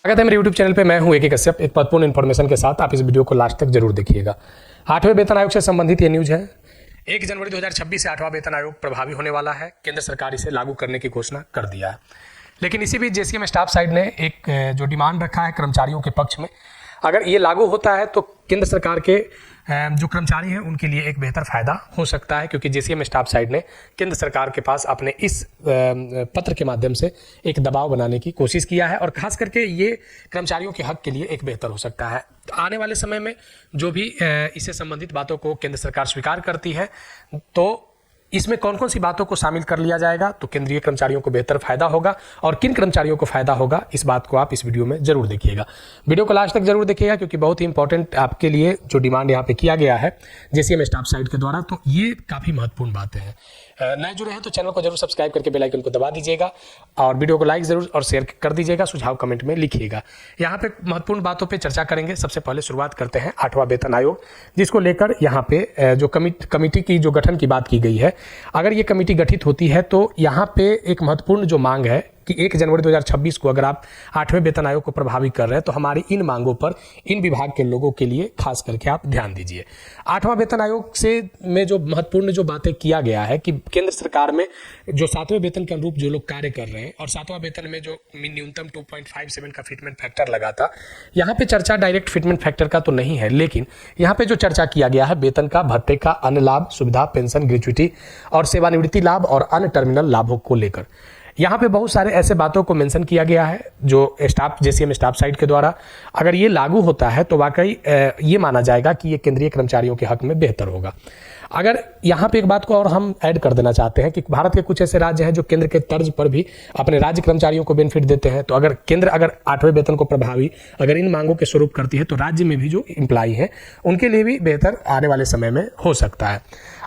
स्वागत है मेरे YouTube चैनल पे। मैं हूं AK कश्यप। एक महत्वपूर्ण इन्फॉर्मेशन के साथ आप इस वीडियो को लास्ट तक जरूर देखिएगा। 8वें वेतन आयोग से संबंधित ये न्यूज है। 1 जनवरी 2026 से 8वां वेतन आयोग प्रभावी होने वाला है। केंद्र सरकार इसे लागू करने की घोषणा कर दिया है। लेकिन इसी बीच JCM स्टाफ साइड ने एक जो डिमांड रखा है कर्मचारियों के पक्ष में, अगर ये लागू होता है तो केंद्र सरकार के जो कर्मचारी हैं उनके लिए एक बेहतर फायदा हो सकता है, क्योंकि JCM स्टाफ साइड ने केंद्र सरकार के पास अपने इस पत्र के माध्यम से एक दबाव बनाने की कोशिश किया है और खास करके ये कर्मचारियों के हक के लिए एक बेहतर हो सकता है। तो आने वाले समय में जो भी इससे संबंधित बातों को केंद्र सरकार स्वीकार करती है तो इसमें कौन कौन सी बातों को शामिल कर लिया जाएगा तो केंद्रीय कर्मचारियों को बेहतर फायदा होगा और किन कर्मचारियों को फायदा होगा, इस बात को आप इस वीडियो में जरूर देखिएगा। वीडियो को लास्ट तक जरूर देखिएगा क्योंकि बहुत ही इंपॉर्टेंट आपके लिए जो डिमांड यहाँ पे किया गया है JCM स्टाफ साइड के द्वारा, तो ये काफ़ी महत्वपूर्ण बातें हैं। नए जुड़े हैं तो चैनल को जरूर सब्सक्राइब करके बेल आइकन को दबा दीजिएगा और वीडियो को लाइक जरूर और शेयर कर दीजिएगा। सुझाव कमेंट में लिखिएगा। यहाँ पे महत्वपूर्ण बातों पे चर्चा करेंगे। सबसे पहले शुरुआत करते हैं 8वां वेतन आयोग, जिसको लेकर यहाँ पे जो कमेटी की जो गठन की बात की गई है। अगर ये कमेटी गठित होती है तो यहाँ पे एक महत्वपूर्ण जो मांग है कि 1 जनवरी 2026 को अगर आप 8वें वेतन आयोग को प्रभावी कर रहे हैं तो हमारी इन मांगों पर इन विभाग के लोगों के लिए खास करके आप ध्यान दीजिए। 8वां वेतन आयोग से में जो महत्वपूर्ण जो बातें किया गया है कि केंद्र सरकार में जो 7वें वेतन के अनुरूप जो लोग कार्य कर रहे हैं और 7वां वेतन में जो न्यूनतम 2.57 का फिटमेंट फैक्टर लगा था, यहाँ पे चर्चा डायरेक्ट फिटमेंट फैक्टर का तो नहीं है, लेकिन यहाँ पे जो चर्चा किया गया है वेतन का, भत्ते का, अन्य लाभ, सुविधा, पेंशन, ग्रेच्युटी और सेवानिवृत्ति लाभ और अन्य टर्मिनल लाभों को लेकर यहाँ पे बहुत सारे ऐसे बातों को मेंशन किया गया है जो JCM स्टाफ साइड के द्वारा अगर ये लागू होता है तो वाकई ये माना जाएगा कि ये केंद्रीय कर्मचारियों के हक में बेहतर होगा। अगर यहाँ पे एक बात को और हम ऐड कर देना चाहते हैं कि भारत के कुछ ऐसे राज्य हैं जो केंद्र के तर्ज पर भी अपने राज्य कर्मचारियों को बेनिफिट देते हैं, तो अगर केंद्र 8वें वेतन को प्रभावी अगर इन मांगों के स्वरूप करती है तो राज्य में भी जो एम्प्लॉई हैं उनके लिए भी बेहतर आने वाले समय में हो सकता है।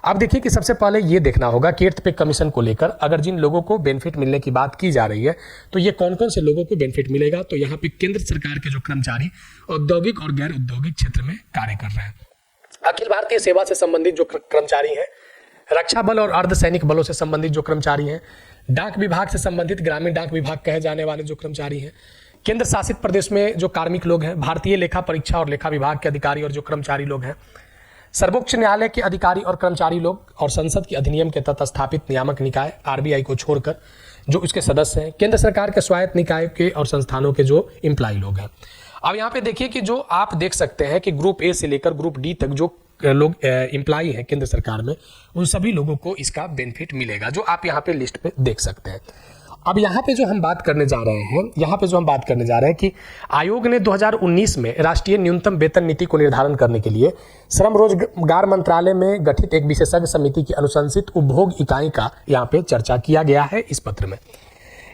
अब देखिए कि सबसे पहले ये देखना होगा कि 8th पे कमीशन को लेकर अगर जिन लोगों को बेनिफिट मिलने की बात की जा रही है तो ये कौन कौन से लोगों को बेनिफिट मिलेगा। तो यहाँ पे केंद्र सरकार के जो कर्मचारी औद्योगिक और गैर औद्योगिक क्षेत्र में कार्य कर रहे हैं, अखिल भारतीय सेवा से संबंधित जो कर्मचारी हैं, रक्षा बल और अर्धसैनिक बलों से संबंधित जो कर्मचारी हैं, डाक विभाग से संबंधित ग्रामीण डाक विभाग कहे जाने वाले जो कर्मचारी हैं, केंद्र शासित प्रदेश में जो कार्मिक लोग हैं, भारतीय लेखा परीक्षा और लेखा विभाग के अधिकारी और जो कर्मचारी लोग हैं, सर्वोच्च न्यायालय के अधिकारी और कर्मचारी लोग और संसद के अधिनियम के तहत स्थापित नियामक निकाय RBI को छोड़कर जो उसके सदस्य हैं, केंद्र सरकार के स्वायत्त निकाय के और संस्थानों के जो एम्प्लॉय लोग हैं। अब यहाँ पे देखिए कि जो आप देख सकते हैं कि ग्रुप A से लेकर ग्रुप D तक जो लोग एम्प्लॉय हैं केंद्र सरकार में, उन सभी लोगों को इसका बेनिफिट मिलेगा, जो आप यहाँ पे लिस्ट पे देख सकते हैं। अब यहाँ पे जो हम बात करने जा रहे हैं कि आयोग ने 2019 में राष्ट्रीय न्यूनतम वेतन नीति को निर्धारण करने के लिए श्रम रोजगार मंत्रालय में गठित एक विशेषज्ञ समिति की अनुशंसित उपभोग इकाई का यहाँ पे चर्चा किया गया है इस पत्र में।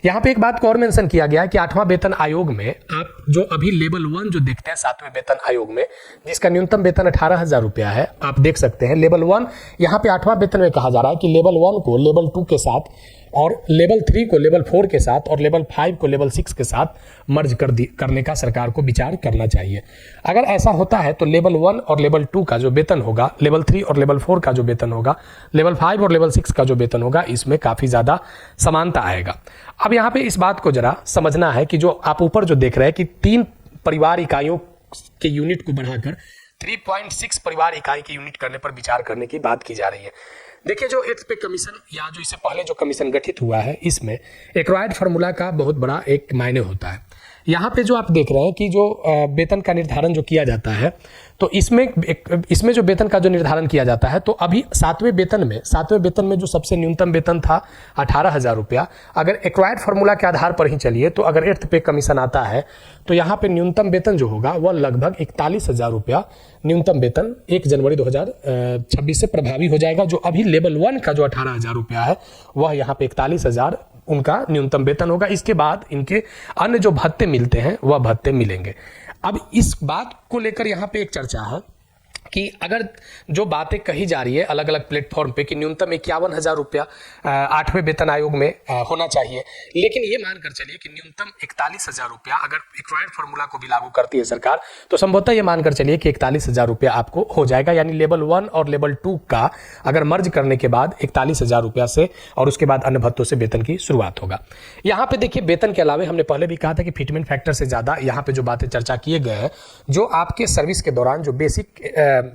यहाँ पे एक बात को और मेंशन किया गया है कि 8वां वेतन आयोग में आप जो अभी लेवल 1 जो देखते हैं 7वें वेतन आयोग में, जिसका न्यूनतम वेतन 18,000 रुपया है, आप देख सकते हैं लेवल 1 यहाँ पे 8वां वेतन में कहा जा रहा है कि लेवल 1 को लेवल 2 के साथ और लेवल 3 को लेवल 4 के साथ और लेवल 5 को लेवल 6 के साथ मर्ज करने का सरकार को विचार करना चाहिए। अगर ऐसा होता है तो लेवल 1 और लेवल 2 का जो वेतन होगा, लेवल 3 और लेवल 4 का जो वेतन होगा, लेवल 5 और लेवल 6 का जो वेतन होगा, इसमें काफ़ी ज़्यादा समानता आएगा। अब यहाँ पे इस बात को जरा समझना है कि जो आप ऊपर जो देख रहे हैं कि 3 परिवार इकाइयों के यूनिट को बढ़ाकर 3.6 परिवार इकाई की यूनिट करने पर विचार करने की बात की जा रही है। देखिए जो 8th पे कमीशन या जो इससे पहले जो कमीशन गठित हुआ है, इसमें एक्वायर्ड फार्मूला का बहुत बड़ा एक मायने होता है। यहाँ पे जो आप देख रहे हैं कि जो वेतन का निर्धारण जो किया जाता है, तो इसमें जो वेतन का जो निर्धारण किया जाता है, तो अभी 7वें वेतन में जो सबसे न्यूनतम वेतन था 18,000 रुपया, अगर एक्वायर्ड फार्मूला के आधार पर ही चलिए तो अगर 8th पे कमीशन आता है तो यहाँ पे न्यूनतम वेतन जो होगा वह लगभग 41,000 रुपया न्यूनतम वेतन 1 जनवरी 2026 से प्रभावी हो जाएगा। जो अभी लेवल 1 का जो 18,000 रुपया है वह यहाँ पे 41,000 उनका न्यूनतम वेतन होगा। इसके बाद इनके अन्य जो भत्ते मिलते हैं वह भत्ते मिलेंगे। अब इस बात को लेकर यहाँ पे एक चर्चा है कि अगर जो बातें कही जा रही है अलग अलग प्लेटफॉर्म पे कि न्यूनतम 51,000 रुपया 8वें वेतन आयोग में होना चाहिए, लेकिन ये मानकर चलिए कि न्यूनतम 41,000 रुपया अगर रिक्वायर्ड फार्मूला को भी लागू करती है सरकार, तो संभवतः ये मानकर चलिए कि 41,000 रुपया आपको हो जाएगा। यानी लेवल 1 और लेवल 2 का अगर मर्ज करने के बाद 41,000 रुपया से और उसके बाद अन्य भत्तों से वेतन की शुरुआत होगा। यहाँ पे देखिए वेतन के अलावा हमने पहले भी कहा था कि फिटमेंट फैक्टर से ज़्यादा यहाँ पे जो बातें चर्चा किए गए हैं, जो आपके सर्विस के दौरान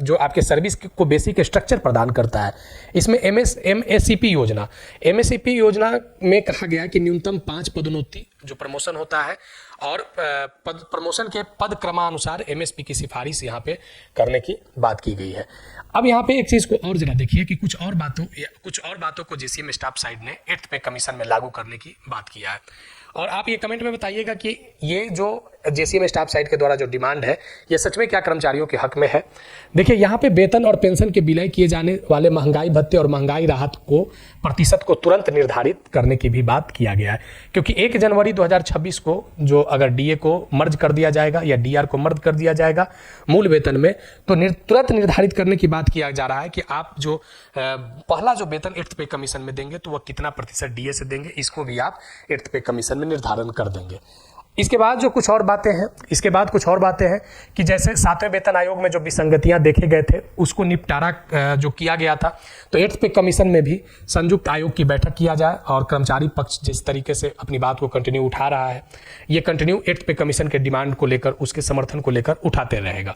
जो आपके सर्विस को बेसिक स्ट्रक्चर प्रदान करता है, इसमें एमएससीपी योजना में कहा गया कि न्यूनतम 5 पदोन्नति जो प्रमोशन होता है और प्रमोशन के पद क्रमानुसार एमएसपी की सिफारिश यहाँ पे करने की बात की गई है। अब यहाँ पे एक चीज़ को और जरा देखिए कि कुछ और बातों को जेसीएम स्टाफ साइड ने 8th पे कमीशन में लागू करने की बात किया है। और आप ये कमेंट में बताइएगा कि ये जो जेसीएम स्टाफ साइड के द्वारा जो डिमांड है ये सच में क्या कर्मचारियों के हक में है। देखिए यहाँ पे वेतन और पेंशन के विलय किए जाने वाले महंगाई भत्ते और महंगाई राहत को प्रतिशत को तुरंत निर्धारित करने की भी बात किया गया है, क्योंकि 1 जनवरी 2026 को जो अगर डीए को मर्ज कर दिया जाएगा या डीआर को मर्ज कर दिया जाएगा मूल वेतन में, तो तुरंत निर्धारित करने की बात किया जा रहा है कि आप जो पहला जो वेतन 8th पे कमीशन में देंगे तो वह कितना प्रतिशत डीए से देंगे, इसको भी आप 8th पे कमीशन में निर्धारण कर देंगे। इसके बाद कुछ और बातें हैं कि जैसे 7वें वेतन आयोग में जो विसंगतियां देखे गए थे उसको निपटारा जो किया गया था, तो 8th पे कमीशन में भी संयुक्त आयोग की बैठक किया जाए और कर्मचारी पक्ष जिस तरीके से अपनी बात को कंटिन्यू उठा रहा है, ये कंटिन्यू 8th पे कमीशन के डिमांड को लेकर, उसके समर्थन को लेकर उठाते रहेगा।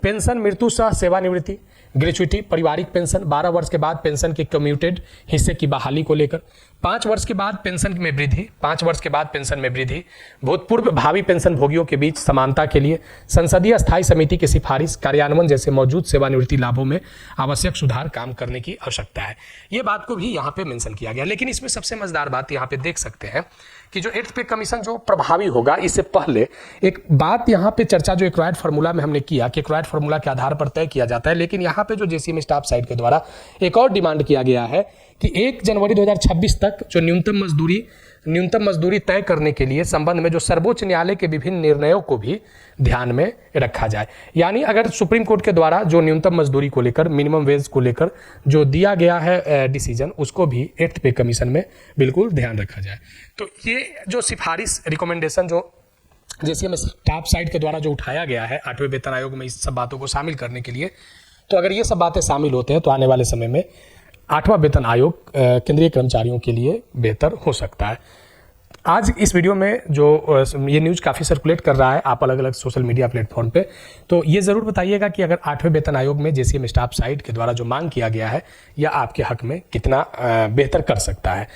पेंशन, मृत्यु सह सेवानिवृत्ति, ग्रेच्युटी, पारिवारिक पेंशन, 12 वर्ष के बाद पेंशन के कम्यूटेड हिस्से की बहाली को लेकर, 5 वर्ष के बाद पेंशन में वृद्धि, भूतपूर्व भावी पेंशन भोगियों के बीच समानता के लिए संसदीय स्थायी समिति की सिफारिश, कार्यान्वयन जैसे मौजूद सेवानिवृत्ति लाभों में आवश्यक सुधार काम करने की आवश्यकता है। ये बात को भी यहाँ पे मेंशन किया गया। लेकिन इसमें सबसे मजेदार बात यहाँ पे देख सकते हैं कि जो 8th पे कमीशन जो प्रभावी होगा, इससे पहले एक बात यहाँ पे चर्चा जो रिक्वायर्ड फार्मूला में हमने किया कि रिक्वायर्ड फार्मूला के आधार पर तय किया जाता है, लेकिन यहाँ पे जो जेसीएम स्टाफ साइड के द्वारा एक और डिमांड किया गया है कि 1 जनवरी 2026 तक जो न्यूनतम मजदूरी तय करने के लिए संबंध में जो सर्वोच्च न्यायालय के विभिन्न निर्णयों को भी ध्यान में रखा जाए। यानी अगर सुप्रीम कोर्ट के द्वारा जो न्यूनतम मजदूरी को लेकर, मिनिमम वेज को लेकर जो दिया गया है डिसीजन, उसको भी 8th पे कमीशन में बिल्कुल ध्यान रखा जाए। तो ये जो सिफारिश रिकमेंडेशन जो जेसीएम स्टाफ साइड के द्वारा जो उठाया गया है 8वें वेतन आयोग में इस सब बातों को शामिल करने के लिए, तो अगर ये सब बातें शामिल होते हैं तो आने वाले समय में 8वां वेतन आयोग केंद्रीय कर्मचारियों के लिए बेहतर हो सकता है। आज इस वीडियो में जो ये न्यूज़ काफ़ी सर्कुलेट कर रहा है आप अलग अलग सोशल मीडिया प्लेटफॉर्म पे, तो ये ज़रूर बताइएगा कि अगर 8वें वेतन आयोग में जेसीएम स्टाफ साइड के द्वारा जो मांग किया गया है यह आपके हक में कितना बेहतर कर सकता है।